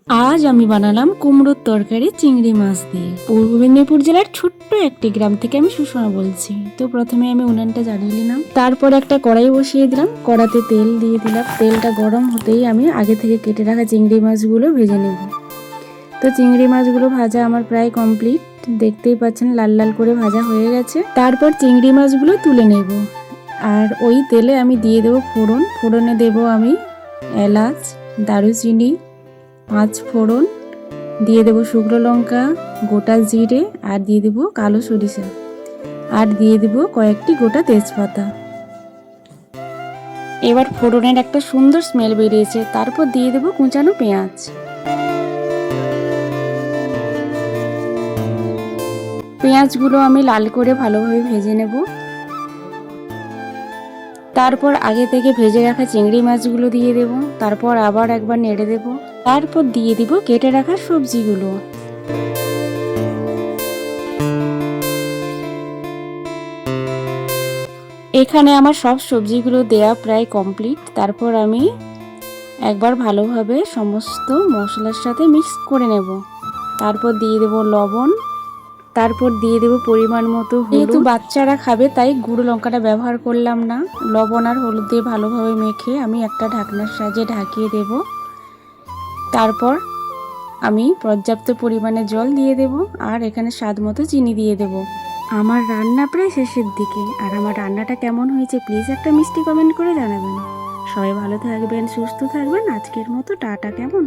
আজ আমি বানালাম কুমড়োর তরকারি চিংড়ি মাছ দিয়ে। পূর্ব মেদিনীপুর জেলার ছোট্ট একটি গ্রাম থেকে আমি সুষমা বলছি। তো প্রথমে আমি উনানটা জ্বালিয়ে নিলাম, তারপর একটা কড়াই বসিয়ে দিলাম, কড়াতে তেল দিয়ে দিলাম। তেলটা গরম হতেই আমি আগে থেকে কেটে রাখা চিংড়ি মাছগুলো ভেজে নেব। তো চিংড়ি মাছগুলো ভাজা আমার প্রায় কমপ্লিট, দেখতেই পাচ্ছেন লাল লাল করে ভাজা হয়ে গেছে। তারপর চিংড়ি মাছগুলো তুলে নেব, আর ওই তেলে আমি দিয়ে দেবো ফোড়ন। ফোড়নে দেব আমি এলাচ, দারুচিনি, 5 ফোড়ন, দিয়ে দেবো শুকনো লঙ্কা, গোটা জিরে, আর দিয়ে দেবো কালো সরিষা, আর দিয়ে দেবো কয়েকটি গোটা তেজপাতা। এবার ফোড়নের একটা সুন্দর স্মেল বেরিয়েছে, তারপর দিয়ে দেবো কুচানো পেঁয়াজ। পেঁয়াজগুলো আমি লাল করে ভালোভাবে ভেজে নেব। তারপর আগে থেকে ভেজে রাখা চিংড়ি মাছগুলো দিয়ে দেব, তারপর আবার একবার নেড়ে দেব, তারপর দিয়ে দিব কেটে রাখা সবজিগুলো। এখানে আমার সব সবজিগুলো দেয়া প্রায় কমপ্লিট। তারপর আমি একবার ভালোভাবে সমস্ত মশলার সাথে মিক্স করে নেব। তারপর দিয়ে দেব লবণ, তারপর দিয়ে দেব পরিমাণ মতো হলুদ। যেহেতু বাচ্চারা খাবে তাই গুঁড়ো লঙ্কাটা ব্যবহার করলাম না। লবণ আর হলুদ দিয়ে ভালোভাবে মেখে আমি একটা ঢাকনার সাহায্যে ঢাকিয়ে দেব। তারপর আমি পর্যাপ্ত পরিমাণে জল দিয়ে দেব, আর এখানে স্বাদ মতো চিনি দিয়ে দেব। আমার রান্না প্রায় শেষের দিকে, আর আমার রান্নাটা কেমন হয়েছে প্লিজ একটা মিষ্টি কমেন্ট করে জানাবেন। সবাই ভালো থাকবেন, সুস্থ থাকবেন। আজকের মতো টাটা। কেমন?